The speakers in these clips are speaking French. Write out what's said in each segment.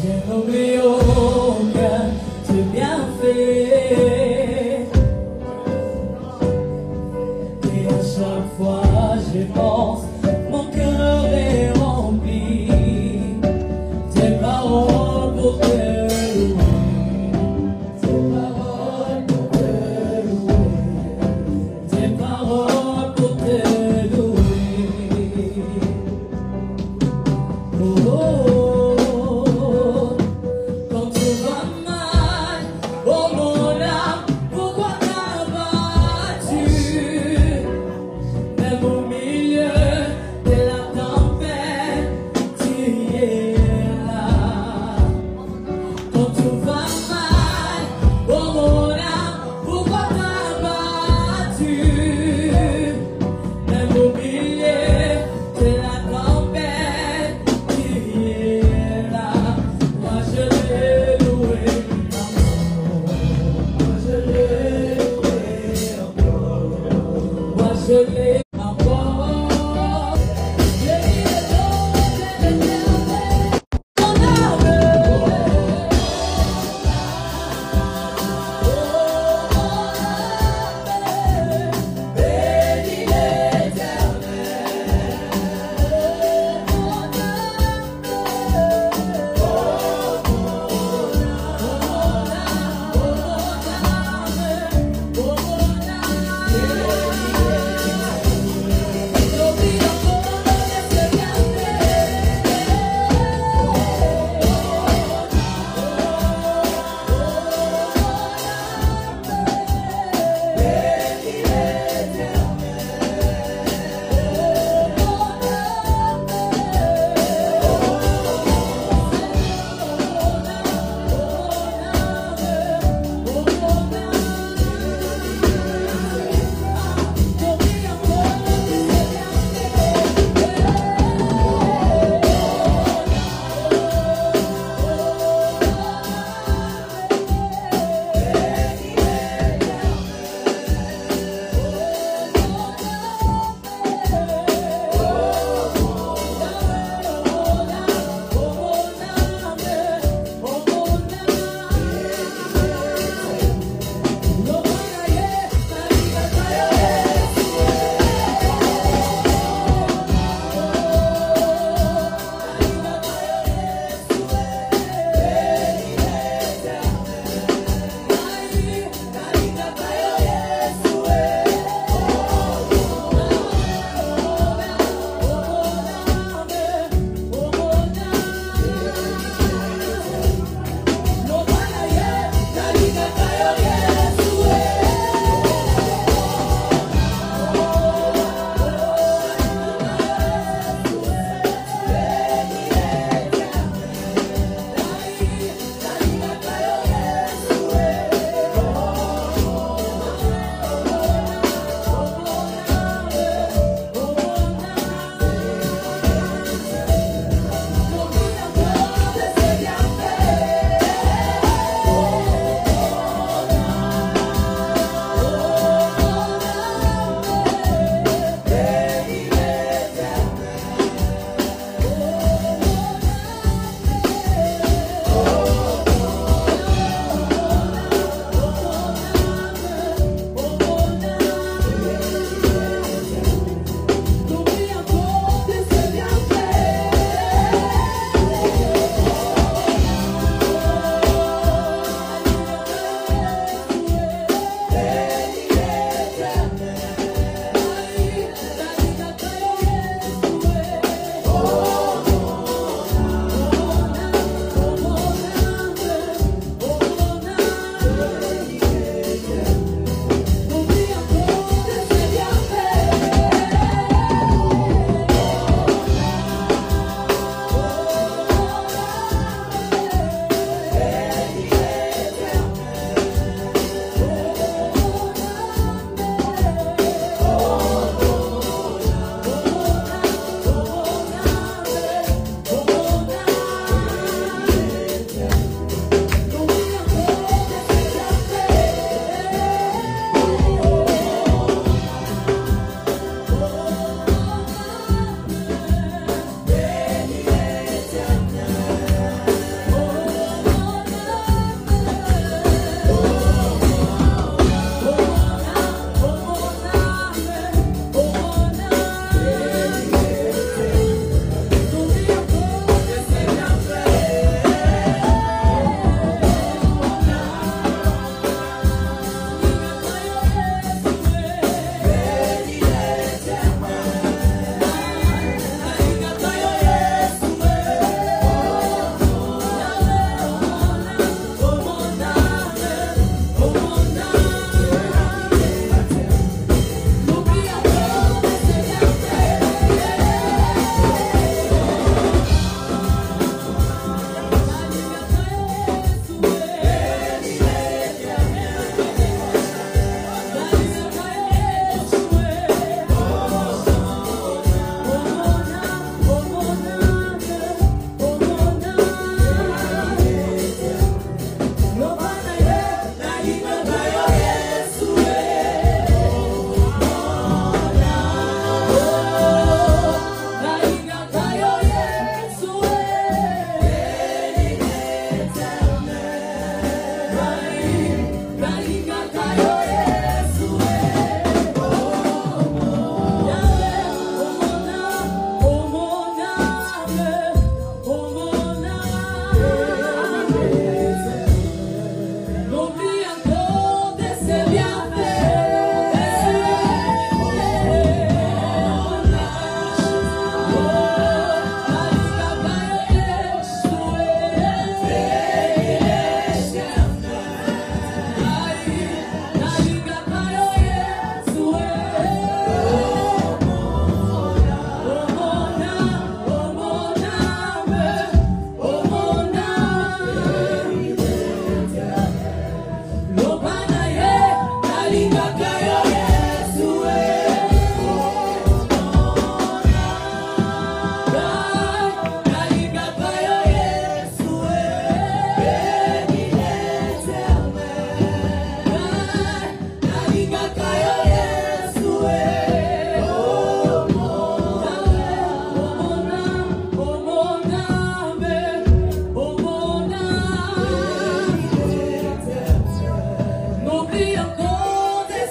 j'ai nommé aucun de bienfait. Et à chaque fois j'y pense, mon cœur est rempli. Tes paroles pour te louer, tes paroles pour te louer, tes paroles pour te louer. Oh, oh, oh.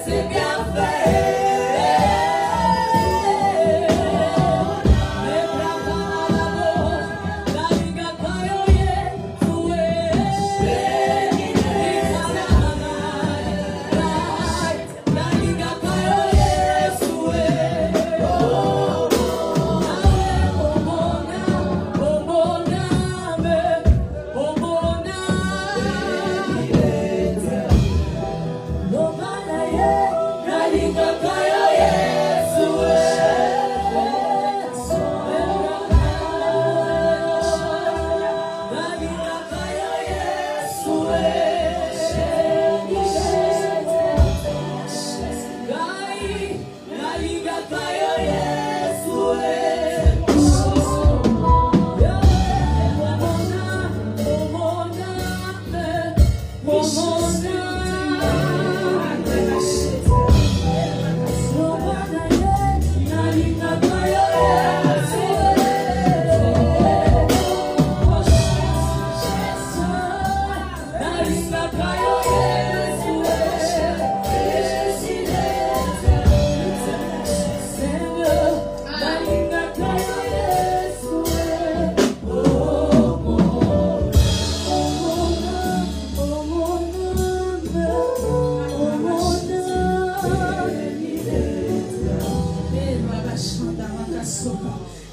c'est bien fait.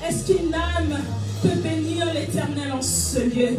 Est-ce qu'une âme peut bénir l'Éternel en ce lieu?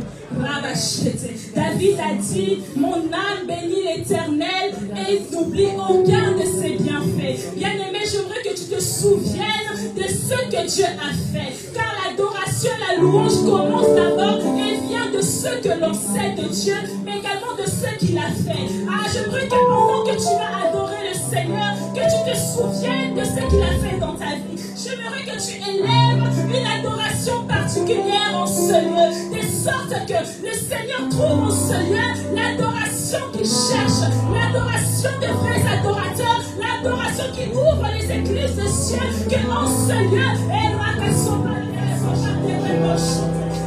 David a dit, mon âme bénit l'Éternel et n'oublie aucun de ses bienfaits. Bien-aimé, j'aimerais que tu te souviennes de ce que Dieu a fait. Car l'adoration, la louange commence d'abord et vient de ce que l'on sait de Dieu, mais également de ce qu'il a fait. Ah, j'aimerais que pendant que tu vas adorer le Seigneur, que tu te souviennes de ce qu'il a fait dans ta vie. J'aimerais que tu élèves une adoration particulière en ce lieu, de sorte que le Seigneur trouve en ce lieu l'adoration qu'il cherche, l'adoration des vrais adorateurs, l'adoration qui ouvre les églises de cieux, que en ce lieu,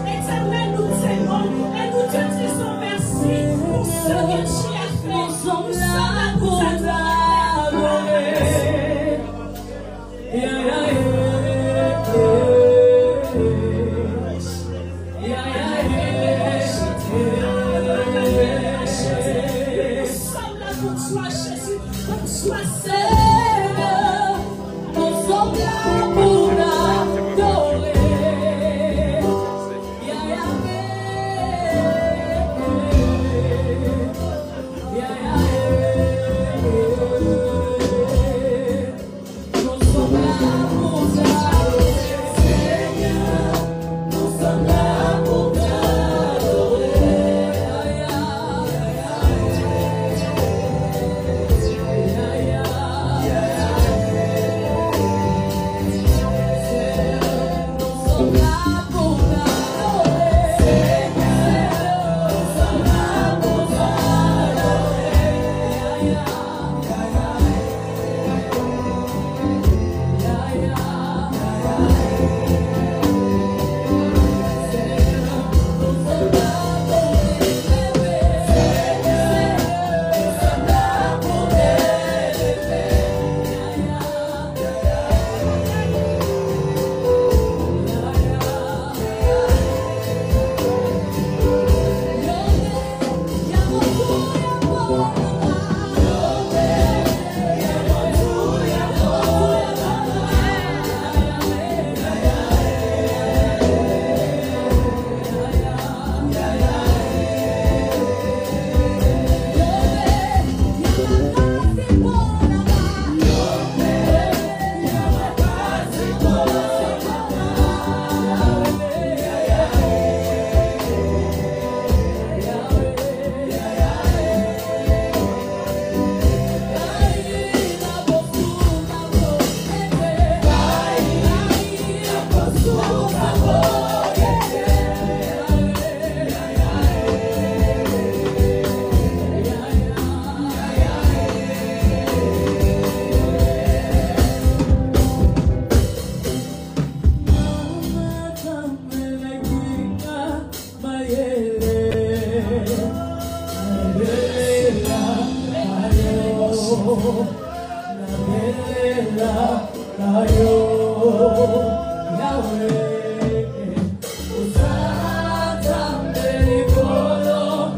Éternel, nous t'aimons et nous te disons merci pour ce que tu as fait. Nous sommes là pour t'adorer. Sois Jésus, sois Seigneur, nous sommes là pour l'adorer. Nous sommes là pour t'adorer, Seigneur, nous sommes là pour t'adorer. Santa Mary Polo,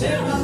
Tema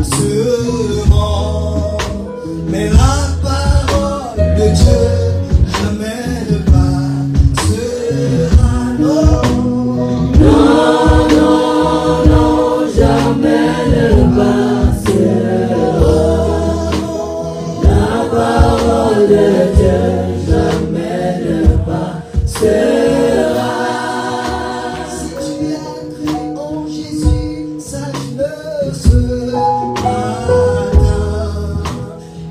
se rend. Mais la parole de Dieu jamais ne passera. Non, Non, non, non, jamais ne passera. La parole de Dieu jamais ne passera. si tu as cru en Jésus, sache-le ce matin.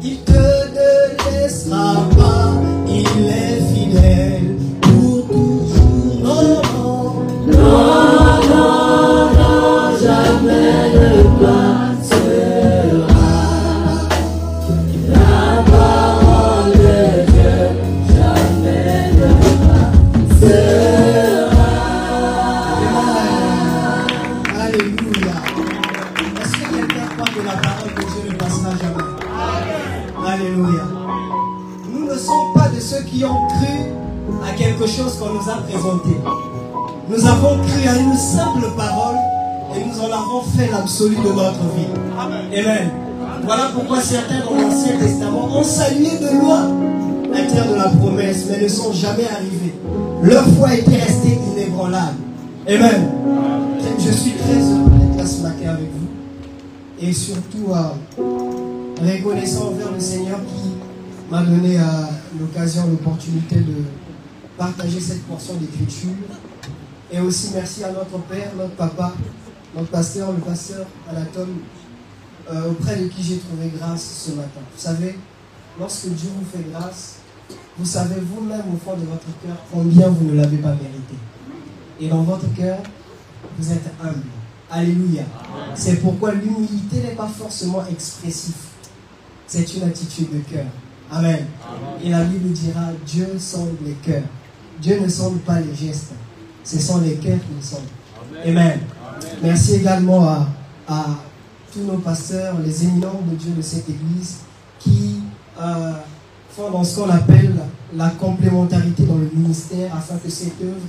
Il te ne laissera pas, il est fidèle pour toujours. Non, non. Non, non, non, jamais ne passera. La parole de Dieu jamais ne passera. Alléluia. Est-ce que quelqu'un croit que la parole de Dieu ne passera jamais? Alléluia. Nous ne sommes pas de ceux qui ont cru à quelque chose qu'on nous a présenté. Nous avons cru à une simple parole et nous en avons fait l'absolu de notre vie. Amen. Voilà pourquoi certains dans l'Ancien Testament ont salué de loin la terre de la promesse, mais ne sont jamais arrivés. Leur foi était restée inébranlable. Amen. Je suis très heureux d'être là ce matin avec vous et surtout reconnaissant envers le Seigneur qui m'a donné l'occasion, l'opportunité de partager cette portion d'écriture. Et aussi merci à notre Père, notre Papa, notre pasteur, le pasteur Anatole, auprès de qui j'ai trouvé grâce ce matin. Vous savez, lorsque Dieu vous fait grâce, vous savez vous-même au fond de votre cœur combien vous ne l'avez pas mérité. Et dans votre cœur, vous êtes humble. Alléluia. C'est pourquoi l'humilité n'est pas forcément expressif. C'est une attitude de cœur. Amen. Et la Bible dira, Dieu sonde les cœurs. Dieu ne sonde pas les gestes. Ce sont les cœurs qui le sondent. Amen. Merci également à tous nos pasteurs, les éminents de Dieu de cette église qui font dans ce qu'on appelle la complémentarité dans le ministère afin que cette œuvre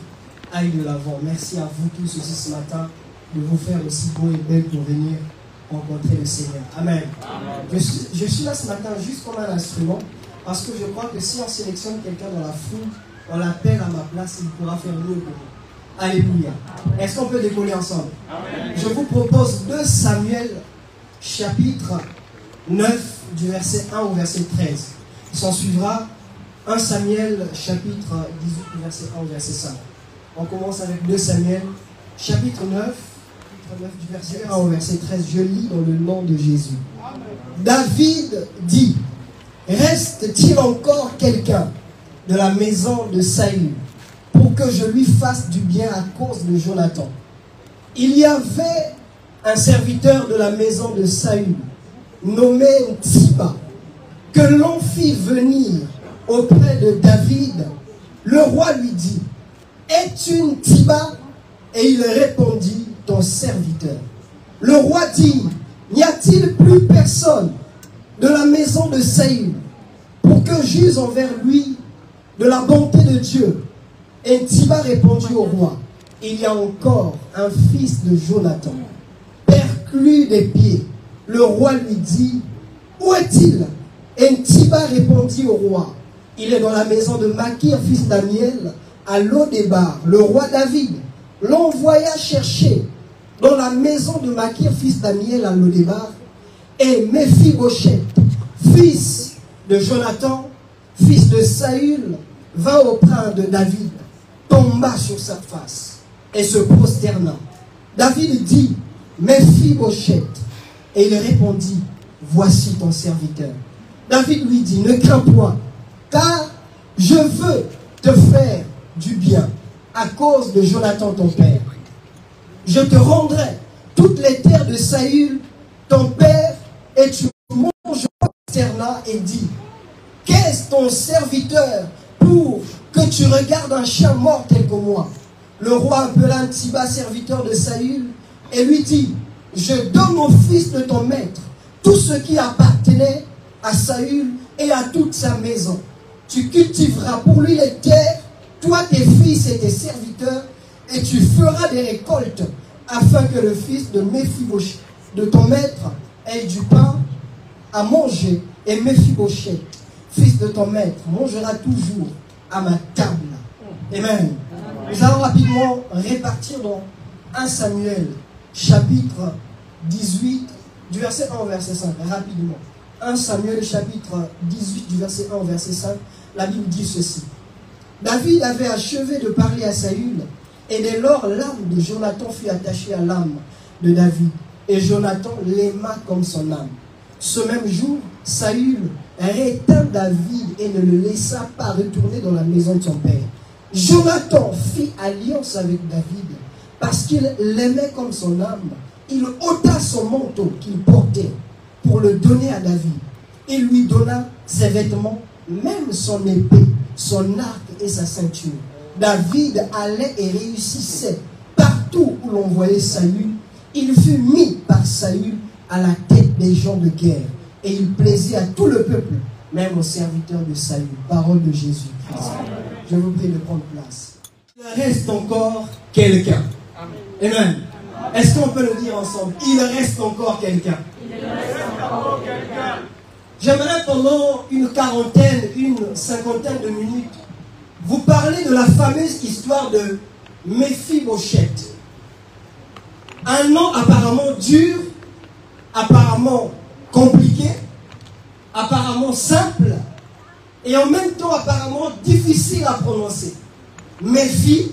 aille de l'avant. Merci à vous tous aussi ce matin de vous faire aussi beau et belle pour venir rencontrer le Seigneur. Amen. Je suis là ce matin juste comme un instrument parce que je crois que si on sélectionne quelqu'un dans la foule, on l'appelle à ma place, il pourra faire mieux que moi. Alléluia. Est-ce qu'on peut décoller ensemble? Amen. Je vous propose 2 Samuel chapitre 9 du verset 1 au verset 13. Il s'en suivra 1 Samuel chapitre 18 du verset 1 au verset 5. On commence avec 2 Samuel chapitre 9 du verset 1 au verset 13. Je lis dans le nom de Jésus. Amen. David dit, reste-t-il encore quelqu'un de la maison de Saül pour que je lui fasse du bien à cause de Jonathan? Il y avait un serviteur de la maison de Saül nommé Tsiba que l'on fit venir auprès de David. Le roi lui dit, es-tu une Tsiba? Et il répondit, ton serviteur. Le roi dit, n'y a-t-il plus personne de la maison de Saül pour que j'use envers lui de la bonté de Dieu? Et Tsiba répondit au roi, il y a encore un fils de Jonathan, perclus des pieds. Le roi lui dit, où est-il? Et Tsiba répondit au roi, il est dans la maison de Makir, fils d'Amiel, à Lodébar. Le roi David l'envoya chercher dans la maison de Makir, fils d'Amiel, à Lodébar. Et Méphibosheth, fils de Jonathan, fils de Saül, vint auprès de David, tomba sur sa face et se prosterna. David dit, Méphibosheth. Et il répondit, voici ton serviteur. David lui dit, ne crains point, car je veux te faire du bien à cause de Jonathan ton père. Je te rendrai toutes les terres de Saül ton père, et tu manges prosterna et dit, qu'est-ce ton serviteur pour que tu regardes un chien mort tel que moi? Le roi appela Tsiba, serviteur de Saül, et lui dit, je donne au fils de ton maître tout ce qui appartenait à Saül et à toute sa maison. Tu cultiveras pour lui les terres, toi, tes fils et tes serviteurs, et tu feras des récoltes, afin que le fils de Méphibosheth, de ton maître, ait du pain à manger, et Méphibosheth, fils de ton maître, mangera toujours à ma table. Amen. Nous allons rapidement répartir dans 1 Samuel, chapitre 18, du verset 1 au verset 5, rapidement. 1 Samuel, chapitre 18, du verset 1 au verset 5, la Bible dit ceci. David avait achevé de parler à Saül, et dès lors l'âme de Jonathan fut attachée à l'âme de David, et Jonathan l'aima comme son âme. Ce même jour, Saül rétint David et ne le laissa pas retourner dans la maison de son père. Jonathan fit alliance avec David parce qu'il l'aimait comme son âme. Il ôta son manteau qu'il portait pour le donner à David. Il lui donna ses vêtements, même son épée, son arc et sa ceinture. David allait et réussissait partout où l'on voyait Saül. Il fut mis par Saül à la tête des gens de guerre. Et il plaisait à tout le peuple, même aux serviteurs de Saül. Parole de Jésus-Christ. Je vous prie de prendre place. Il reste encore quelqu'un. Amen. Est-ce qu'on peut le dire ensemble? Il reste encore quelqu'un. J'aimerais pendant une quarantaine, une cinquantaine de minutes vous parler de la fameuse histoire de Méphibosheth. Un nom apparemment dur, apparemment compliqué, apparemment simple et en même temps apparemment difficile à prononcer. Méphibosheth.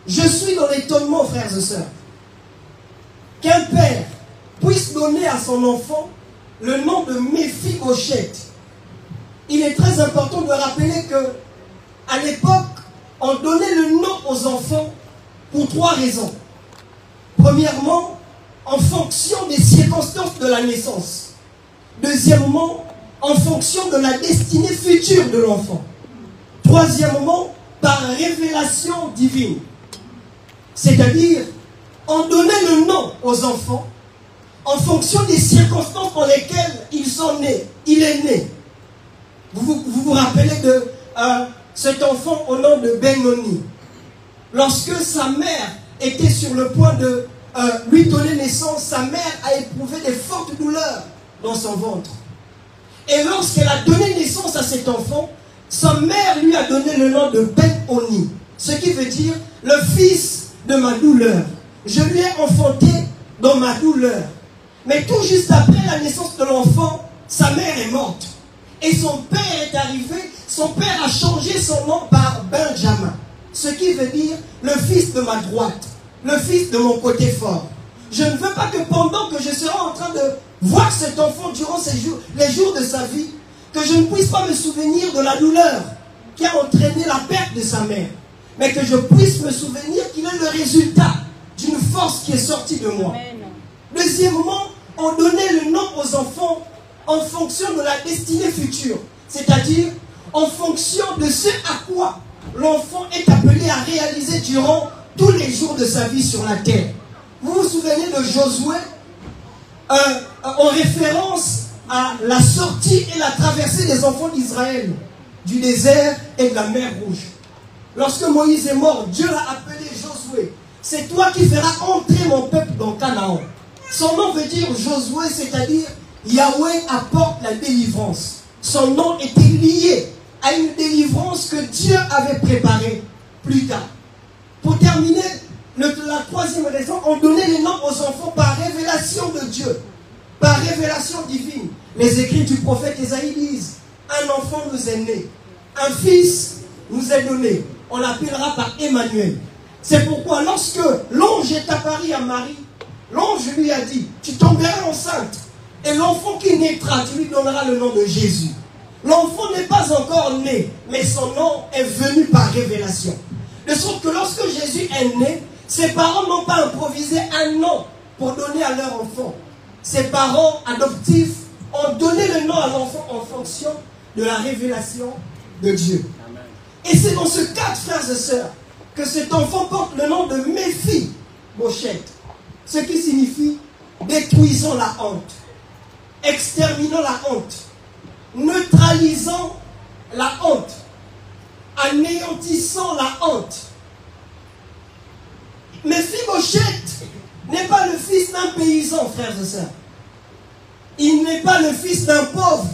Je suis dans l'étonnement, frères et sœurs, qu'un père puisse donner à son enfant le nom de Méphibosheth. Il est très important de rappeler que à l'époque, on donnait le nom aux enfants pour 3 raisons. Premièrement, en fonction des circonstances de la naissance. Deuxièmement, en fonction de la destinée future de l'enfant. Troisièmement, par révélation divine. C'est-à-dire, on donnait le nom aux enfants en fonction des circonstances dans lesquelles ils sont nés. Il est né. Vous vous rappelez de cet enfant au nom de Benoni. Lorsque sa mère était sur le point de lui donner naissance, sa mère a éprouvé des fortes douleurs dans son ventre. Et lorsqu'elle a donné naissance à cet enfant, sa mère lui a donné le nom de Benoni, ce qui veut dire le fils de ma douleur. Je lui ai enfanté dans ma douleur. Mais tout juste après la naissance de l'enfant, sa mère est morte. Et son père est arrivé, son père a changé son nom par Benjamin, ce qui veut dire le fils de ma droite, le fils de mon côté fort. Je ne veux pas que pendant que je serai en train de voir cet enfant durant les jours de sa vie, que je ne puisse pas me souvenir de la douleur qui a entraîné la perte de sa mère, mais que je puisse me souvenir qu'il est le résultat d'une force qui est sortie de moi. Deuxièmement, on donnait le nom aux enfants en fonction de la destinée future, c'est-à-dire en fonction de ce à quoi l'enfant est appelé à réaliser durant tous les jours de sa vie sur la terre. Vous vous souvenez de Josué en référence à la sortie et la traversée des enfants d'Israël du désert et de la mer Rouge. Lorsque Moïse est mort, Dieu l'a appelé Josué. C'est toi qui feras entrer mon peuple dans Canaan. Son nom veut dire Josué, c'est-à-dire Yahweh apporte la délivrance. Son nom était lié à une délivrance que Dieu avait préparée plus tard. Pour terminer, la troisième raison, on donnait les noms aux enfants par révélation de Dieu, par révélation divine. Les écrits du prophète Ésaïe disent, un enfant nous est né, un fils nous est donné, on l'appellera par Emmanuel. C'est pourquoi lorsque l'ange est apparu à Marie, l'ange lui a dit, tu tomberas enceinte, et l'enfant qui naîtra, tu lui donneras le nom de Jésus. L'enfant n'est pas encore né, mais son nom est venu par révélation. De sorte que lorsque Jésus est né, ses parents n'ont pas improvisé un nom pour donner à leur enfant. Ses parents adoptifs ont donné le nom à l'enfant en fonction de la révélation de Dieu. Amen. Et c'est dans ce cadre, frères et sœurs, que cet enfant porte le nom de Méphibosheth, ce qui signifie détruisant la honte, exterminant la honte, neutralisant la honte, anéantissant la honte. Méphibosheth n'est pas le fils d'un paysan, frères et sœurs. Il n'est pas le fils d'un pauvre.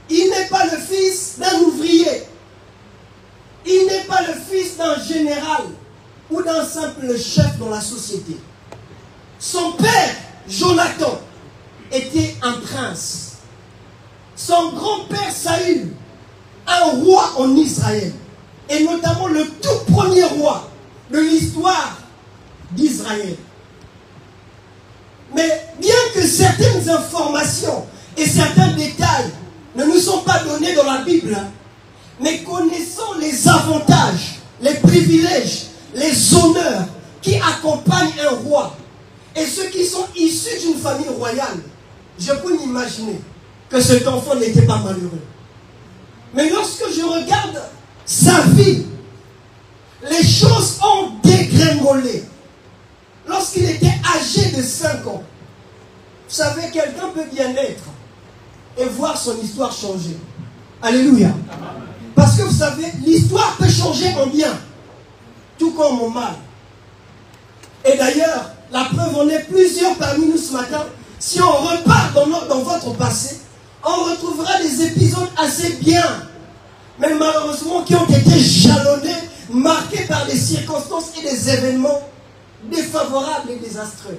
Il n'est pas le fils d'un ouvrier. Il n'est pas le fils d'un général ou d'un simple chef dans la société. Son père, Jonathan, était un prince. Son grand-père, Saül, un roi en Israël. Et notamment le tout premier roi de l'histoire d'Israël. Mais bien que certaines informations et certains détails ne nous sont pas donnés dans la Bible, mais connaissant les avantages, les privilèges, les honneurs qui accompagnent un roi et ceux qui sont issus d'une famille royale, je peux m'imaginer que cet enfant n'était pas malheureux. Mais lorsque je regarde sa vie, les choses ont dégringolé. Lorsqu'il était âgé de 5 ans, vous savez, quelqu'un peut bien être et voir son histoire changer. Alléluia. Parce que vous savez, l'histoire peut changer en bien, tout comme en mal. Et d'ailleurs, la preuve en est plusieurs parmi nous ce matin. Si on repart dans votre passé, on retrouvera des épisodes assez bien, mais malheureusement qui ont été jalonnés, marqués par des circonstances et des événements défavorables et désastreux.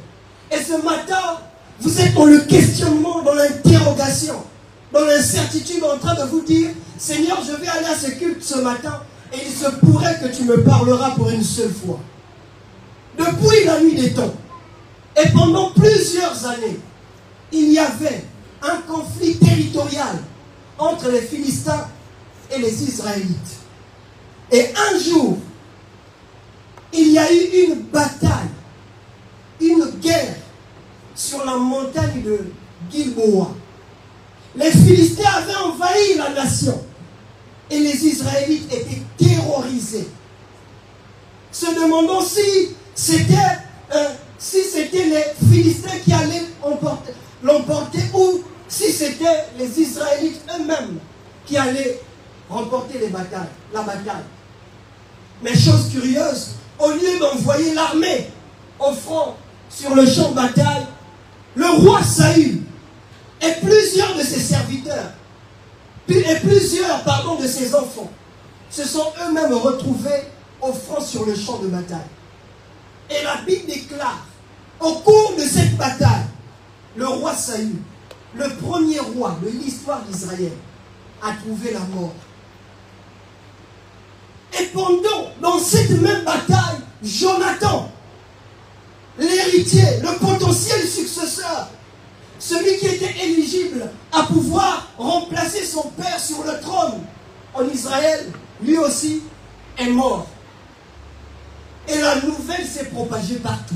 Et ce matin, vous êtes dans le questionnement, dans l'interrogation, dans l'incertitude, en train de vous dire, Seigneur, je vais aller à ce culte ce matin, et il se pourrait que tu me parleras pour une seule fois. Depuis la nuit des temps, et pendant plusieurs années, il y avait un conflit territorial entre les Philistins et les Israélites. Et un jour, il y a eu une bataille, une guerre sur la montagne de Gilboa. Les Philistins avaient envahi la nation et les Israélites étaient terrorisés, se demandant si c'était les Philistins qui allaient l'emporter ou si c'était les Israélites eux-mêmes qui allaient remporter la bataille. Mais chose curieuse, au lieu d'envoyer l'armée au front sur le champ de bataille, le roi Saül et plusieurs de ses serviteurs et plusieurs de ses enfants se sont eux-mêmes retrouvés au front sur le champ de bataille. Et la Bible déclare, au cours de cette bataille, le roi Saül, le premier roi de l'histoire d'Israël, a trouvé la mort. Et dans cette même bataille, Jonathan, l'héritier, le potentiel successeur, celui qui était éligible à pouvoir remplacer son père sur le trône en Israël, lui aussi est mort. Et la nouvelle s'est propagée partout,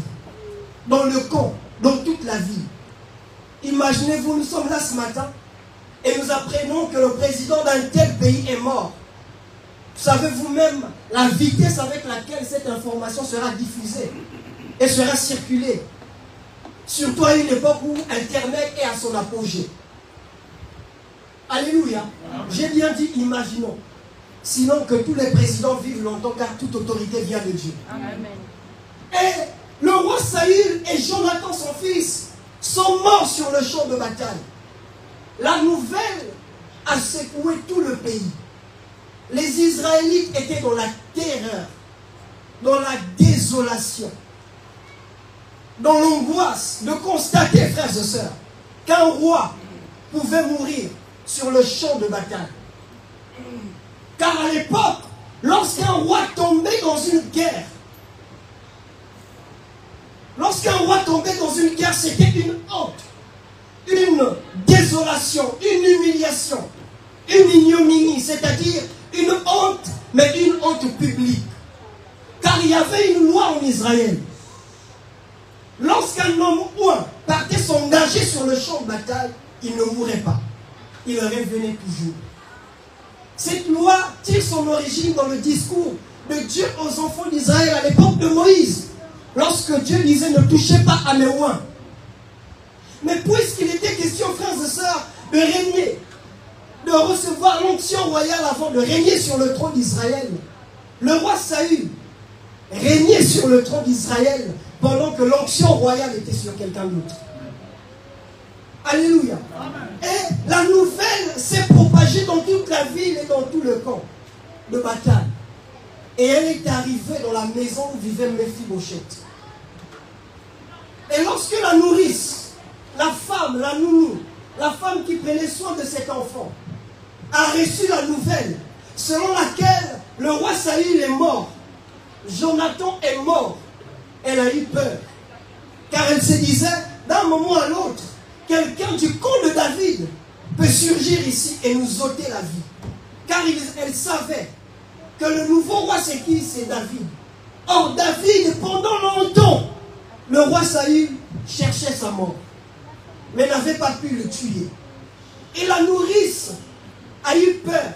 dans le camp, dans toute la ville. Imaginez-vous, nous sommes là ce matin et nous apprenons que le président d'un tel pays est mort. Vous savez vous-même la vitesse avec laquelle cette information sera diffusée et sera circulée. Surtout à une époque où Internet est à son apogée. Alléluia. J'ai bien dit imaginons. Sinon que tous les présidents vivent longtemps car toute autorité vient de Dieu. Amen. Et le roi Saül et Jonathan son fils sont morts sur le champ de bataille. La nouvelle a secoué tout le pays. Les Israélites étaient dans la terreur, dans la désolation, dans l'angoisse de constater, frères et sœurs, qu'un roi pouvait mourir sur le champ de bataille. Car à l'époque, lorsqu'un roi tombait dans une guerre, c'était une honte, une désolation, une humiliation, une ignominie, c'est-à-dire une honte, mais une honte publique. Car il y avait une loi en Israël. Lorsqu'un homme ou un partait s'engager sur le champ de bataille, il ne mourrait pas. Il revenait toujours. Cette loi tire son origine dans le discours de Dieu aux enfants d'Israël à l'époque de Moïse. Lorsque Dieu disait ne touchez pas à mes oins. Mais puisqu'il était question, frères et sœurs, de régner, de recevoir l'onction royale avant de régner sur le trône d'Israël, le roi Saül régnait sur le trône d'Israël pendant que l'onction royale était sur quelqu'un d'autre. Alléluia. Et la nouvelle s'est propagée dans toute la ville et dans tout le camp de bataille. Et elle est arrivée dans la maison où vivait Mephibosheth. Et lorsque la nourrice, la femme, la nounou, la femme qui prenait soin de cet enfant, a reçu la nouvelle selon laquelle le roi Saül est mort, Jonathan est mort, elle a eu peur. Car elle se disait, d'un moment à l'autre, quelqu'un du camp de David peut surgir ici et nous ôter la vie. Car elle savait que le nouveau roi c'est qui? C'est David. Or David, pendant longtemps, le roi Saül cherchait sa mort, mais n'avait pas pu le tuer. Et la nourrice a eu peur.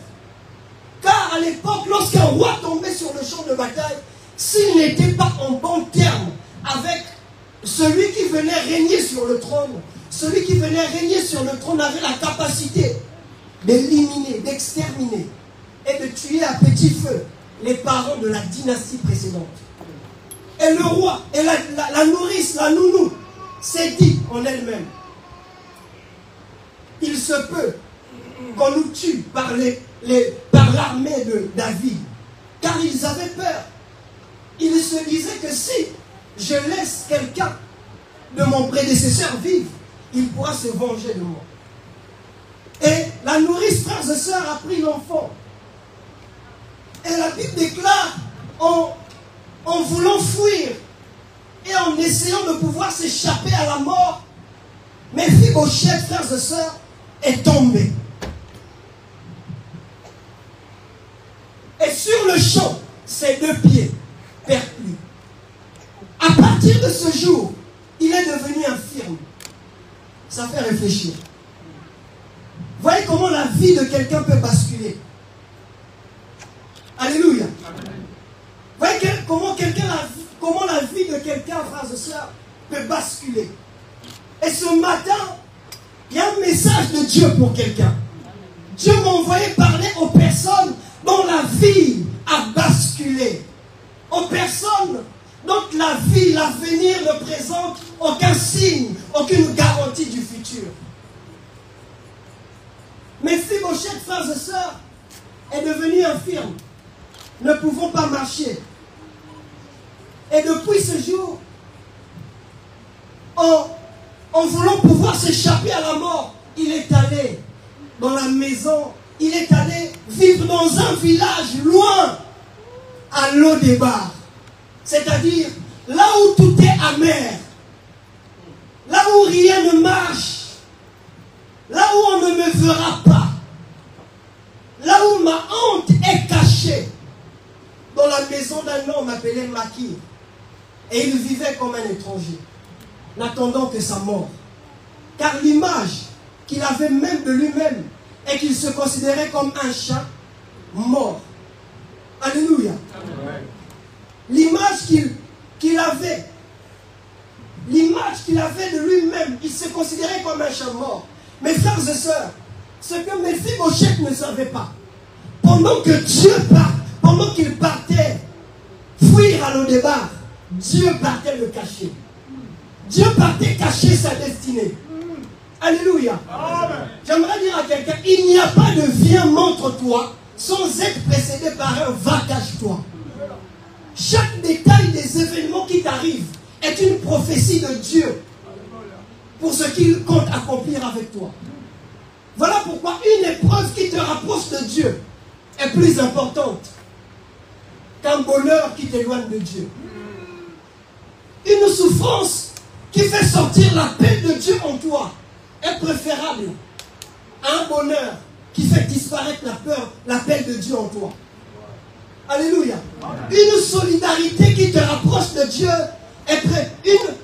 Car à l'époque, lorsqu'un roi tombait sur le champ de bataille, s'il n'était pas en bon terme avec celui qui venait régner sur le trône, celui qui venait régner sur le trône avait la capacité d'éliminer, d'exterminer et de tuer à petit feu les parents de la dynastie précédente. Et le roi, et la nourrice, la nounou, s'est dit en elle-même, il se peut qu'on nous tue par l'armée de David. Car ils avaient peur. Ils se disaient que si je laisse quelqu'un de mon prédécesseur vivre, il pourra se venger de moi. Et la nourrice, frères et sœurs, a pris l'enfant. Et la Bible déclare, en voulant fuir et en essayant de pouvoir s'échapper à la mort, Mephibosheth, frères et sœurs, est tombé. Et sur le champ, ses deux pieds perclus. À partir de ce jour, il est devenu infirme. Ça fait réfléchir. Voyez comment la vie de quelqu'un peut basculer. Alléluia. Voyez comment la vie de quelqu'un, frères et sœurs, peut basculer. Et ce matin, il y a un message de Dieu pour quelqu'un. Dieu m'a envoyé parler aux personnes dont la vie a basculé. Aux personnes dont la vie, l'avenir ne présente aucun signe, aucune garantie du futur. Mephibosheth, frères et sœurs, est devenu infirme, ne pouvant pas marcher. Et depuis ce jour, en voulant pouvoir s'échapper à la mort, il est allé dans la maison, il est allé vivre dans un village loin, à Lo-Débar. C'est-à-dire là où tout est amer, là où rien ne marche, là où on ne me verra pas, là où ma honte est cachée, dans la maison d'un homme appelé Makir. Et il vivait comme un étranger, n'attendant que sa mort. Car l'image qu'il avait même de lui-même est qu'il se considérait comme un chat mort. Alléluia. L'image qu'il avait, de lui-même, il se considérait comme un chat mort. Mes frères et sœurs, ce que Mephibosheth ne savait pas, pendant qu'il partait fuir à Lo-Débar, Dieu partait le cacher. Dieu partait cacher sa destinée. Alléluia. J'aimerais dire à quelqu'un, il n'y a pas de viens montre-toi sans être précédé par un va cache-toi. Chaque détail des événements qui t'arrivent est une prophétie de Dieu pour ce qu'il compte accomplir avec toi. Voilà pourquoi une épreuve qui te rapproche de Dieu est plus importante qu'un bonheur qui t'éloigne de Dieu. Une souffrance qui fait sortir la paix de Dieu en toi est préférable à un bonheur qui fait disparaître la paix de Dieu en toi. Alléluia. Une solidarité qui te rapproche de Dieu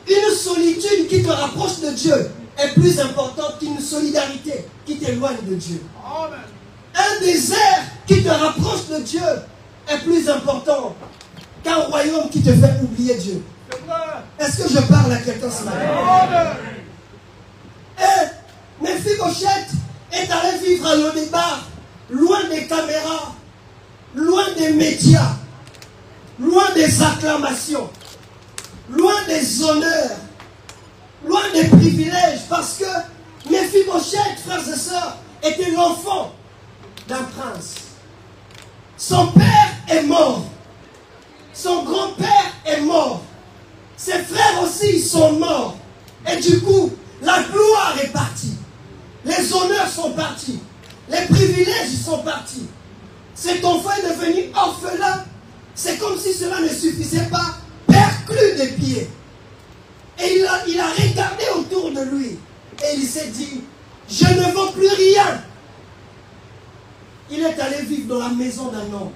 une solitude qui te rapproche de Dieu est plus importante qu'une solidarité qui t'éloigne de Dieu. Un désert qui te rapproche de Dieu est plus important qu'un royaume qui te fait oublier Dieu. Est-ce que je parle à quelqu'un ce matin? Et Mephibosheth est allé vivre à Lo-Débar, loin des caméras, loin des médias, loin des acclamations. loin des honneurs, loin des privilèges, parce que Méphibosheth, frères et sœurs, était l'enfant d'un prince. Son père est mort. Son grand-père est mort. Ses frères aussi sont morts. Et du coup, la gloire est partie. Les honneurs sont partis. Les privilèges sont partis. Cet enfant est devenu orphelin. C'est comme si cela ne suffisait pas. Perclus des pieds. Et il a regardé autour de lui. Et il s'est dit, je ne vaux plus rien. Il est allé vivre dans la maison d'un homme.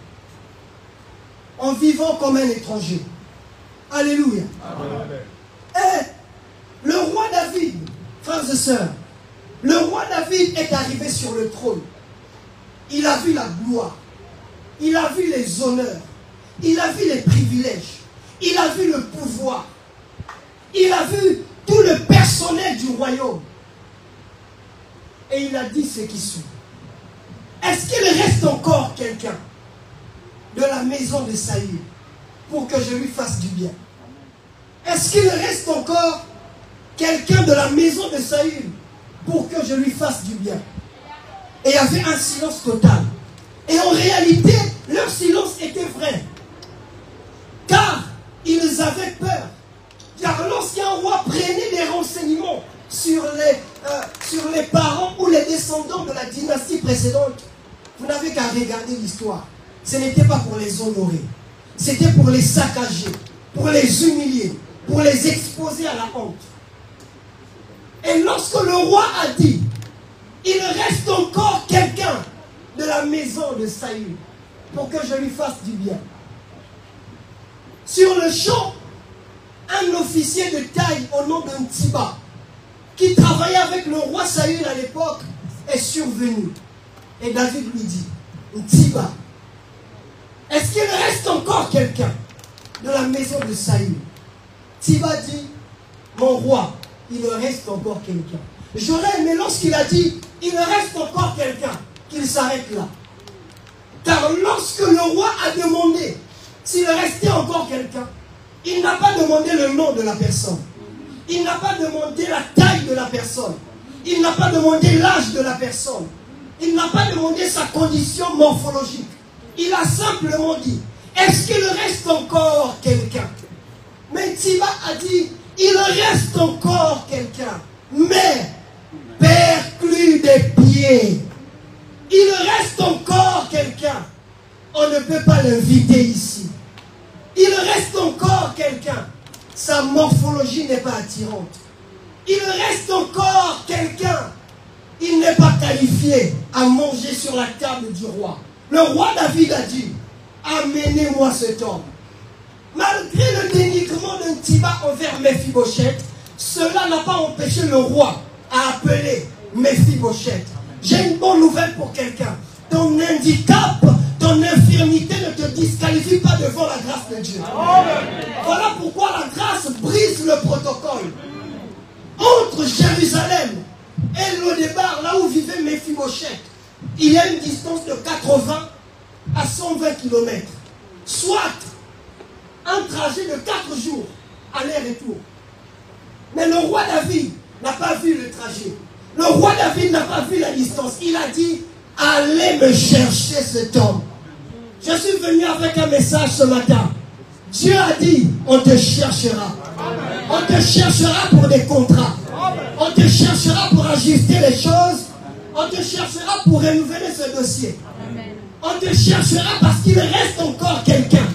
En vivant comme un étranger. Alléluia. Amen. Et le roi David, frères et sœurs, le roi David est arrivé sur le trône. Il a vu la gloire. Il a vu les honneurs. Il a vu les privilèges. Il a vu le pouvoir. Il a vu tout le personnel du royaume. Et il a dit ce qui suit. Est-ce qu'il reste encore quelqu'un de la maison de Saül pour que je lui fasse du bien? Est-ce qu'il reste encore quelqu'un de la maison de Saül pour que je lui fasse du bien? Et il y avait un silence total. Et en réalité, leur silence était vrai. Car ils avaient peur. Car lorsqu'un roi prenait des renseignements sur les parents ou les descendants de la dynastie précédente, vous n'avez qu'à regarder l'histoire. Ce n'était pas pour les honorer. C'était pour les saccager, pour les humilier, pour les exposer à la honte. Et lorsque le roi a dit, il reste encore quelqu'un de la maison de Saül pour que je lui fasse du bien. Sur le champ, un officier de taille au nom d'un Tiba, qui travaillait avec le roi Saül à l'époque, est survenu. Et David lui dit, Tiba, est-ce qu'il reste encore quelqu'un de la maison de Saül? Tiba dit, mon roi, il reste encore quelqu'un. J'aurais aimé lorsqu'il a dit, il reste encore quelqu'un, qu'il s'arrête là. Car lorsque le roi a demandé s'il restait encore quelqu'un, il n'a pas demandé le nom de la personne. Il n'a pas demandé la taille de la personne. Il n'a pas demandé l'âge de la personne. Il n'a pas demandé sa condition morphologique. Il a simplement dit, est-ce qu'il reste encore quelqu'un? Mais Tiba a dit, il reste encore quelqu'un. Mais, perclus des pieds, il reste encore quelqu'un. On ne peut pas l'inviter ici. Il reste encore quelqu'un. Sa morphologie n'est pas attirante. Il reste encore quelqu'un. Il n'est pas qualifié à manger sur la table du roi. Le roi David a dit, amenez-moi cet homme. Malgré le dénigrement d'un Tiba envers Méphibosheth, cela n'a pas empêché le roi à appeler Méphibosheth. J'ai une bonne nouvelle pour quelqu'un. Ton handicap, ton infirmité ne te disqualifie pas devant la grâce de Dieu. Voilà pourquoi la grâce brise le protocole. Entre Jérusalem et Lo-Débar, là où vivait Méphibosheth, il y a une distance de 80 à 120 km. Soit un trajet de 4 jours, aller-retour. Mais le roi David n'a pas vu le trajet. Le roi David n'a pas vu la distance. Il a dit, allez me chercher cet homme. Je suis venu avec un message ce matin. Dieu a dit, on te cherchera. On te cherchera pour des contrats. On te cherchera pour ajuster les choses. On te cherchera pour renouveler ce dossier. On te cherchera parce qu'il reste encore quelqu'un.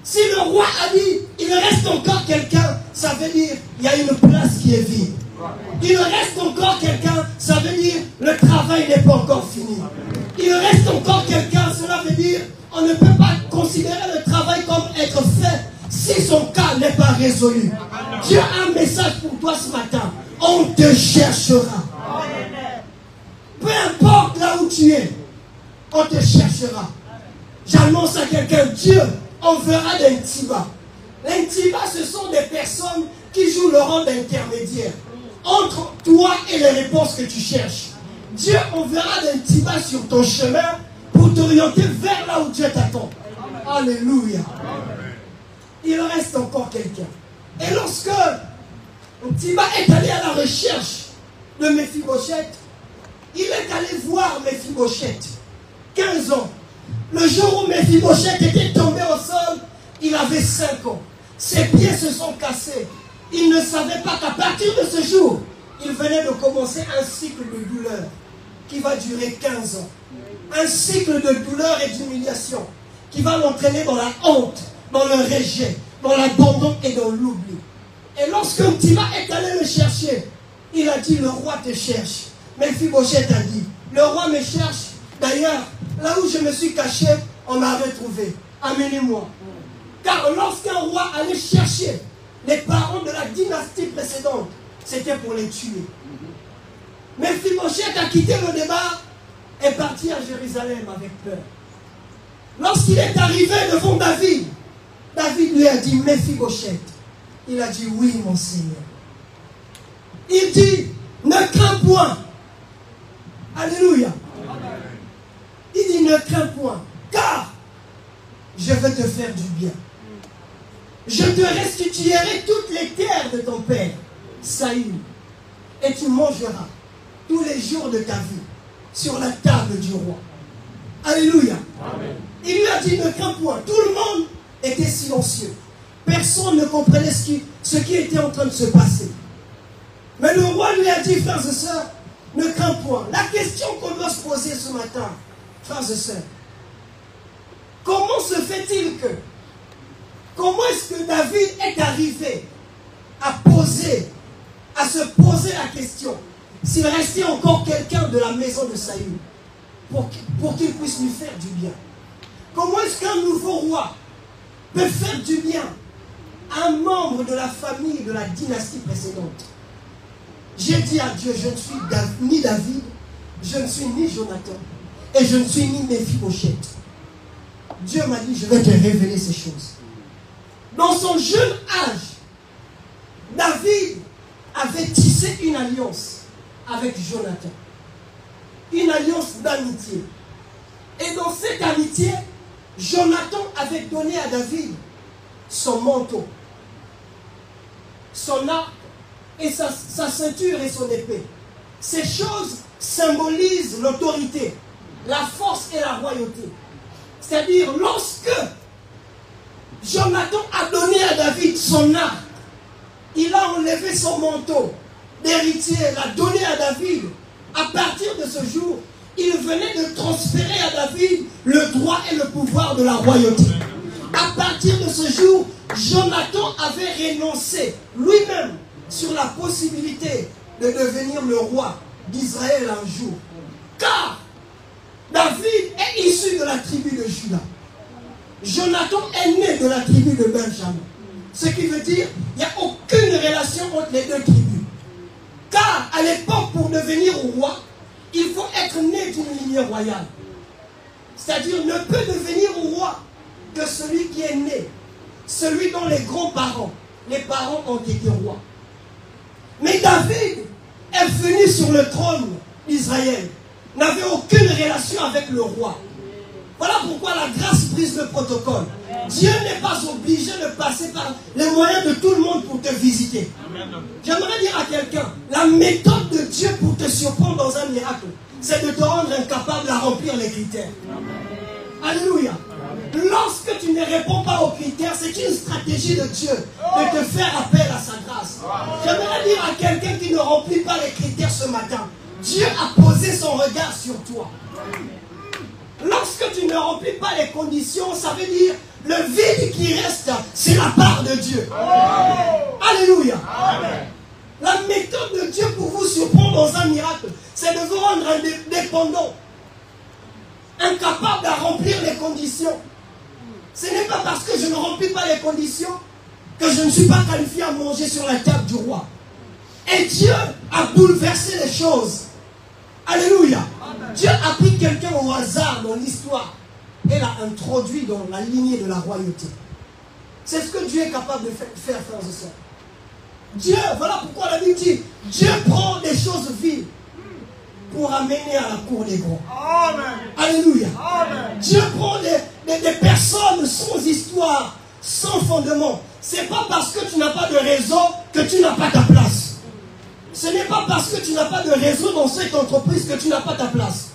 Si le roi a dit, il reste encore quelqu'un, ça veut dire, il y a une place qui est vide. Il reste encore quelqu'un, ça veut dire, le travail n'est pas encore fini. Il reste encore quelqu'un, cela veut dire, on ne peut pas considérer le travail comme être fait si son cas n'est pas résolu. Dieu a un message pour toi ce matin. On te cherchera. Peu importe là où tu es, on te cherchera. J'annonce à quelqu'un, Dieu enverra des Tiba. Les Tiba, ce sont des personnes qui jouent le rôle d'intermédiaire entre toi et les réponses que tu cherches. Dieu enverra des Tiba sur ton chemin pour t'orienter vers là où Dieu t'attend. Alléluia. Il reste encore quelqu'un. Et lorsque Thiba est allé à la recherche de Méphibosheth, il est allé voir Méphibosheth, 15 ans. Le jour où Méphibosheth était tombé au sol, il avait 5 ans. Ses pieds se sont cassés. Il ne savait pas qu'à partir de ce jour, il venait de commencer un cycle de douleur qui va durer 15 ans. Un cycle de douleur et d'humiliation qui va l'entraîner dans la honte, dans le rejet, dans l'abandon et dans l'oubli. Et lorsque Thiba est allé le chercher, il a dit, le roi te cherche. Méphibosheth a dit, le roi me cherche. D'ailleurs, là où je me suis caché, on m'a retrouvé. Amenez-moi. Car lorsqu'un roi allait chercher les parents de la dynastie précédente, c'était pour les tuer. Méphibosheth a quitté le débat et parti à Jérusalem avec peur. Lorsqu'il est arrivé devant David, David lui a dit, Méphibosheth. Il a dit, oui, mon Seigneur. Il dit, ne crains point. Alléluia. Il dit, ne crains point, car je vais te faire du bien. Je te restituerai toutes les terres de ton père, Saül, et tu mangeras tous les jours de ta vie sur la table du roi. Alléluia. Amen. Il lui a dit, ne crains point. Tout le monde était silencieux. Personne ne comprenait ce qui était en train de se passer. Mais le roi lui a dit, frères et sœurs, ne crains point. La question qu'on doit se poser ce matin, frères et sœurs, comment se fait-il que, comment est-ce que David est arrivé à se poser la question, s'il restait encore quelqu'un de la maison de Saül, pour qu'il puisse lui faire du bien? Comment est-ce qu'un nouveau roi peut faire du bien à un membre de la famille de la dynastie précédente? J'ai dit à Dieu, je ne suis ni David, je ne suis ni Jonathan, et je ne suis ni Méphibosheth. Dieu m'a dit, je vais te révéler ces choses. Dans son jeune âge, David avait tissé une alliance avec Jonathan. Une alliance d'amitié. Et dans cette amitié, Jonathan avait donné à David son manteau, son arc et sa ceinture et son épée. Ces choses symbolisent l'autorité, la force et la royauté. C'est-à-dire, lorsque Jonathan a donné à David son arc, il a enlevé son manteau d'héritier, l'a donné à David. À partir de ce jour, il venait de transférer à David le droit et le pouvoir de la royauté. À partir de ce jour, Jonathan avait renoncé lui-même sur la possibilité de devenir le roi d'Israël un jour. Car David est issu de la tribu de Juda. Jonathan est né de la tribu de Benjamin. Ce qui veut dire qu'il n'y a aucune relation entre les deux tribus. Car à l'époque, pour devenir roi, il faut être né d'une lignée royale. C'est-à-dire, ne peut devenir roi que celui qui est né, celui dont les grands-parents, les parents ont été rois. Mais David est venu sur le trône d'Israël, n'avait aucune relation avec le roi. Voilà pourquoi la grâce brise le protocole. Dieu n'est pas obligé de passer par les moyens de tout le monde pour te visiter. J'aimerais dire à quelqu'un, la méthode de Dieu pour te surprendre dans un miracle, c'est de te rendre incapable à remplir les critères. Alléluia. Lorsque tu ne réponds pas aux critères, c'est une stratégie de Dieu de te faire appel à sa grâce. J'aimerais dire à quelqu'un qui ne remplit pas les critères ce matin, Dieu a posé son regard sur toi. Lorsque tu ne remplis pas les conditions, ça veut dire le vide qui reste, c'est la part de Dieu. Alléluia. La méthode de Dieu pour vous surprendre dans un miracle, c'est de vous rendre indépendant, incapable à remplir les conditions. Ce n'est pas parce que je ne remplis pas les conditions que je ne suis pas qualifié à manger sur la table du roi. Et Dieu a bouleversé les choses. Alléluia. Dieu a pris quelqu'un au hasard dans l'histoire et l'a introduit dans la lignée de la royauté. C'est ce que Dieu est capable de faire, frères et sœurs. Dieu, voilà pourquoi la Bible dit, Dieu prend des choses viles pour amener à la cour des grands. Amen. Alléluia. Amen. Dieu prend des personnes sans histoire, sans fondement, Ce n'est pas parce que tu n'as pas de réseau que tu n'as pas ta place. Ce n'est pas parce que tu n'as pas de réseau dans cette entreprise que tu n'as pas ta place.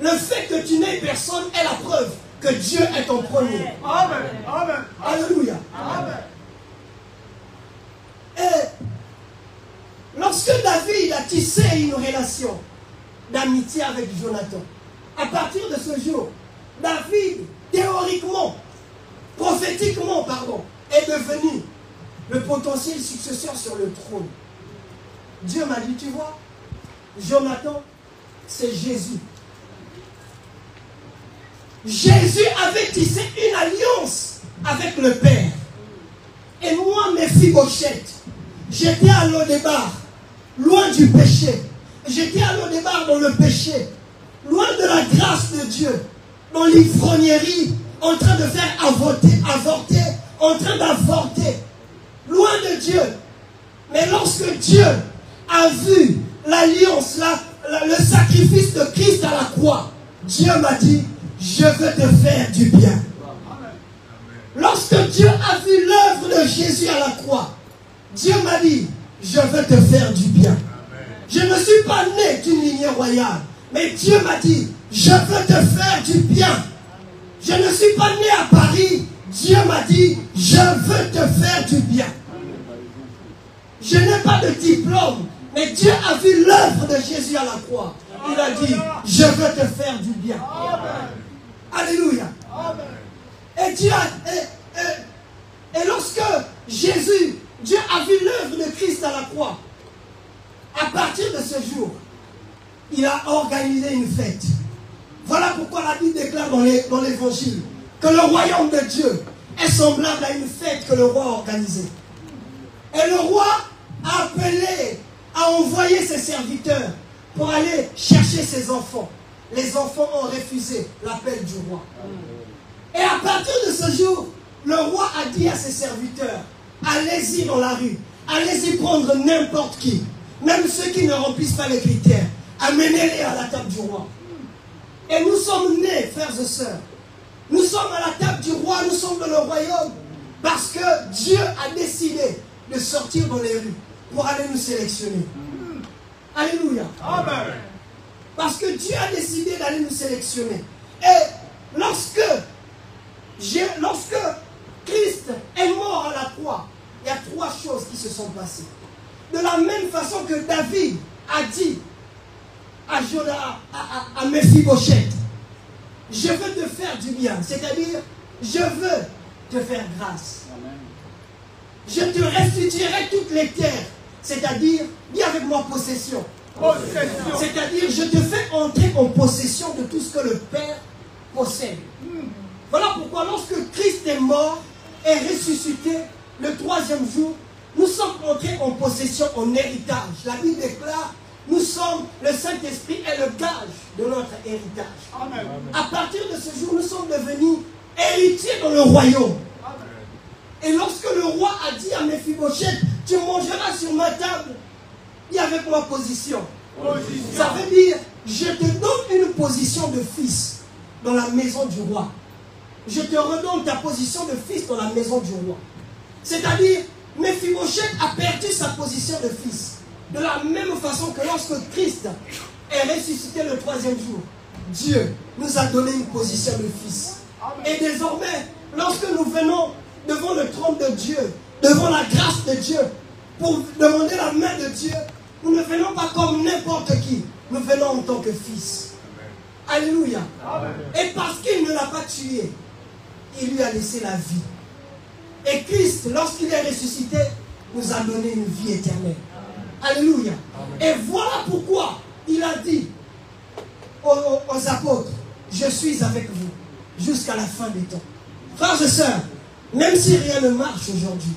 Le fait que tu n'aies personne est la preuve que Dieu est ton premier. Amen. Amen. Alléluia. Amen. Et lorsque David a tissé une relation d'amitié avec Jonathan, à partir de ce jour, David, théoriquement, prophétiquement, est devenu le potentiel successeur sur le trône. Dieu m'a dit, tu vois, Jonathan, c'est Jésus. Jésus avait tissé une alliance avec le Père. Et moi, Mephibosheth, j'étais à Lodébar, loin du péché. J'étais à Lodébar dans le péché, loin de la grâce de Dieu, dans l'ivrognerie, en train de faire avorter, en train d'avorter, loin de Dieu. Mais lorsque Dieu a vu l'alliance, le sacrifice de Christ à la croix, Dieu m'a dit, je veux te faire du bien. Lorsque Dieu a vu l'œuvre de Jésus à la croix, Dieu m'a dit, je veux te faire du bien. Je ne suis pas né d'une lignée royale, mais Dieu m'a dit, je veux te faire du bien. Je ne suis pas né à Paris, Dieu m'a dit, je veux te faire du bien. Je n'ai pas de diplôme, mais Dieu a vu l'œuvre de Jésus à la croix. Il a dit, je veux te faire du bien. Alléluia. Et Dieu et lorsque Dieu a vu l'œuvre de Christ à la croix, à partir de ce jour, il a organisé une fête. Voilà pourquoi la Bible déclare dans l'évangile que le royaume de Dieu est semblable à une fête que le roi a organisée. Et le roi a appelé, a envoyé ses serviteurs pour aller chercher ses enfants. Les enfants ont refusé l'appel du roi. Et à partir de ce jour, le roi a dit à ses serviteurs, allez-y dans la rue, allez-y prendre n'importe qui, même ceux qui ne remplissent pas les critères, amenez-les à la table du roi. Et nous sommes nés, frères et sœurs, nous sommes à la table du roi, nous sommes dans le royaume, parce que Dieu a décidé de sortir dans les rues pour aller nous sélectionner. Alléluia. Amen. Parce que Dieu a décidé d'aller nous sélectionner. Et lorsque Christ est mort à la croix, il y a trois choses qui se sont passées. De la même façon que David a dit à Mephibosheth, je veux te faire du bien, c'est-à-dire je veux te faire grâce. Je te restituerai toutes les terres, c'est-à-dire, dis avec moi possession. C'est-à-dire, je te fais entrer en possession de tout ce que le Père possède. Voilà pourquoi lorsque Christ est mort et ressuscité le troisième jour, nous sommes entrés en possession, en héritage. La Bible déclare, nous sommes, le Saint-Esprit est le gage de notre héritage. Amen. À partir de ce jour, nous sommes devenus héritiers dans le royaume. Et lorsque le roi a dit à Mephibosheth, tu mangeras sur ma table, dis avec moi position. Ça veut dire, je te donne une position de fils dans la maison du roi. Je te redonne ta position de fils dans la maison du roi. C'est-à-dire, Mephibosheth a perdu sa position de fils. De la même façon que lorsque Christ est ressuscité le troisième jour, Dieu nous a donné une position de fils. Et désormais, lorsque nous venons devant le trône de Dieu, devant la grâce de Dieu, pour demander la main de Dieu, nous ne venons pas comme n'importe qui, nous venons en tant que fils. Alléluia. Et parce qu'il ne l'a pas tué, il lui a laissé la vie. Et Christ, lorsqu'il est ressuscité, nous a donné une vie éternelle. Alléluia. Et voilà pourquoi il a dit aux apôtres, je suis avec vous jusqu'à la fin des temps. Frères et sœurs, même si rien ne marche aujourd'hui,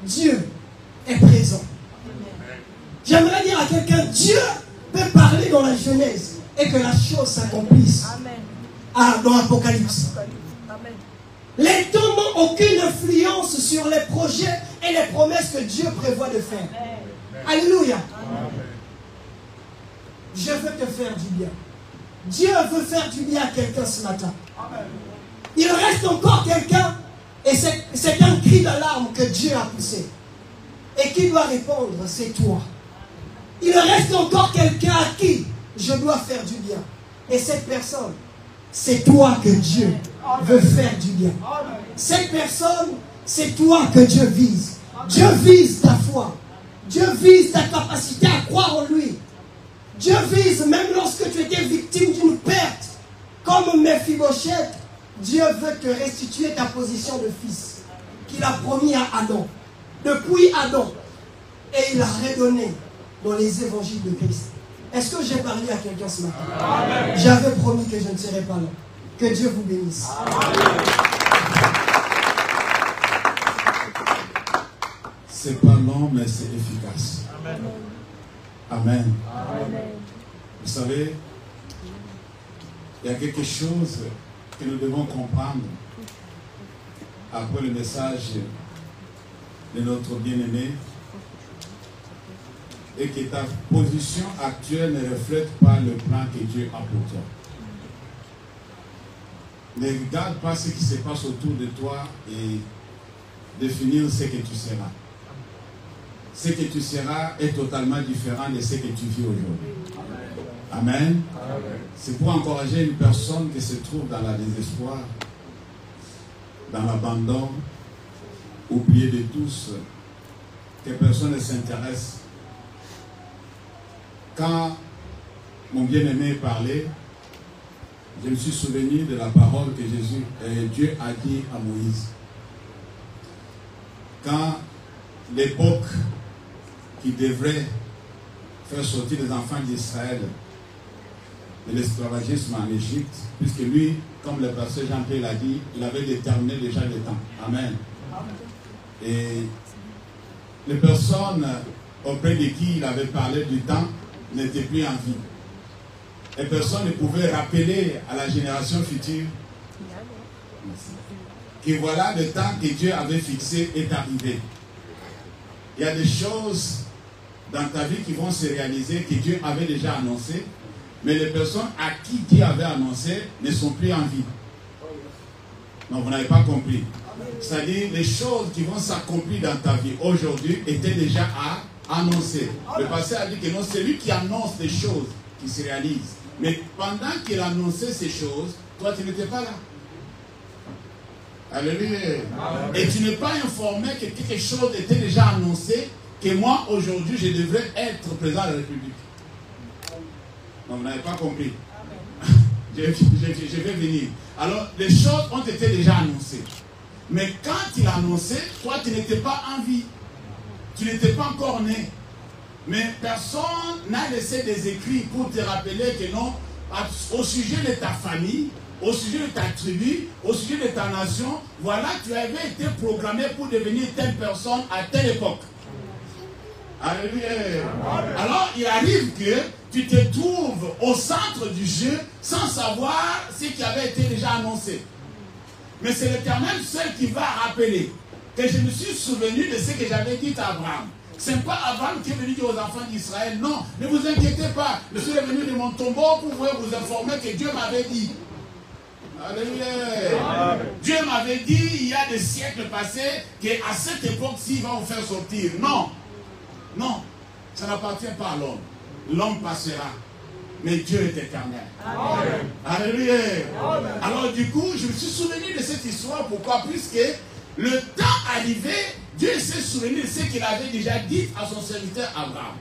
Dieu est présent. J'aimerais dire à quelqu'un, Dieu peut parler dans la Genèse et que la chose s'accomplisse. Dans l'Apocalypse. Les temps n'ont aucune influence sur les projets et les promesses que Dieu prévoit de faire. Alléluia. Je veux te faire du bien. Dieu veut faire du bien à quelqu'un ce matin. Il reste encore quelqu'un Et c'est un cri d'alarme que Dieu a poussé. Et qui doit répondre? C'est toi. Il reste encore quelqu'un à qui je dois faire du bien. Et cette personne, c'est toi que Dieu veut faire du bien. Cette personne, c'est toi que Dieu vise. Dieu vise ta foi. Dieu vise ta capacité à croire en lui. Dieu vise même lorsque tu étais victime d'une perte. Comme Mephibosheth, Dieu veut te restituer ta position de fils qu'il a promis à Adam. Depuis Adam. Et il a redonné dans les évangiles de Christ. Est-ce que j'ai parlé à quelqu'un ce matin? J'avais promis que je ne serais pas là. Que Dieu vous bénisse. C'est pas long, mais c'est efficace. Amen. Vous savez, il y a quelque chose que nous devons comprendre après le message de notre bien-aimé, et que ta position actuelle ne reflète pas le plan que Dieu a pour toi. Ne regarde pas ce qui se passe autour de toi et définir ce que tu seras. Ce que tu seras est totalement différent de ce que tu vis aujourd'hui. Amen. C'est pour encourager une personne qui se trouve dans le désespoir, dans l'abandon, oublié de tous, que personne ne s'intéresse. Quand mon bien-aimé parlait, je me suis souvenu de la parole que Dieu a dit à Moïse. Quand l'époque qui devrait faire sortir les enfants d'Israël de l'esclavagisme en Égypte, puisque lui, comme le pasteur Jean-Pierre l'a dit, il avait déterminé déjà le temps. Amen. Et les personnes auprès de qui il avait parlé du temps n'étaient plus en vie. Et personne ne pouvait rappeler à la génération future que voilà le temps que Dieu avait fixé est arrivé. Il y a des choses dans ta vie qui vont se réaliser que Dieu avait déjà annoncé, mais les personnes à qui Dieu avait annoncé ne sont plus en vie. Non, vous n'avez pas compris. C'est-à-dire les choses qui vont s'accomplir dans ta vie aujourd'hui étaient déjà annoncées. Le pasteur a dit que non, c'est lui qui annonce les choses qui se réalisent. Mais pendant qu'il annonçait ces choses, toi tu n'étais pas là. Alléluia. Et tu n'es pas informé que quelque chose était déjà annoncé, que moi aujourd'hui je devrais être président de la République. Non, vous n'avez pas compris. Je vais venir. Alors les choses ont été déjà annoncées. Mais quand il annonçait, toi tu n'étais pas en vie. Tu n'étais pas encore né. Mais personne n'a laissé des écrits pour te rappeler que non, au sujet de ta famille, au sujet de ta tribu, au sujet de ta nation, voilà, tu avais été programmé pour devenir telle personne à telle époque. Alléluia. Alors, il arrive que tu te trouves au centre du jeu sans savoir ce qui avait été déjà annoncé. Mais c'est l'Éternel seul qui va rappeler que je me suis souvenu de ce que j'avais dit à Abraham. Ce n'est pas Abraham qui est venu dire aux enfants d'Israël, non, ne vous inquiétez pas, je suis venu de mon tombeau pour vous informer que Dieu m'avait dit. Alléluia. Dieu m'avait dit il y a des siècles passés qu'à cette époque-ci, il va vous faire sortir. Non, non, ça n'appartient pas à l'homme. L'homme passera, mais Dieu est éternel. Amen. Alléluia. Amen. Alors du coup, je me suis souvenu de cette histoire. Pourquoi? Puisque le temps arrivé, Dieu s'est souvenu de ce qu'il avait déjà dit à son serviteur Abraham.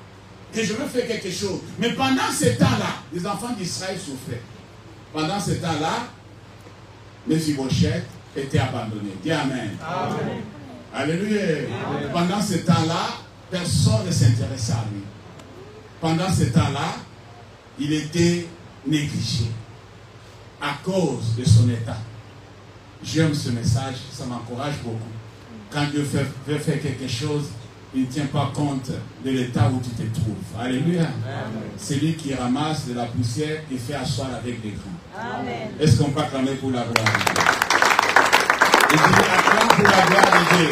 Que je veux faire quelque chose. Mais pendant ce temps-là, les enfants d'Israël souffraient. Pendant ce temps-là, Mephibosheth était abandonné. Dis Amen. Amen. Alléluia. Amen. Pendant ce temps-là, personne ne s'intéressait à lui. Pendant ce temps-là, il était négligé à cause de son état. J'aime ce message, ça m'encourage beaucoup. Quand Dieu veut faire quelque chose, il ne tient pas compte de l'état où tu te trouves. Alléluia. C'est lui qui ramasse de la poussière et fait asseoir avec des grands. Est-ce qu'on peut acclamer pour la gloire de Dieu? Et dit acclame pour la gloire de Dieu.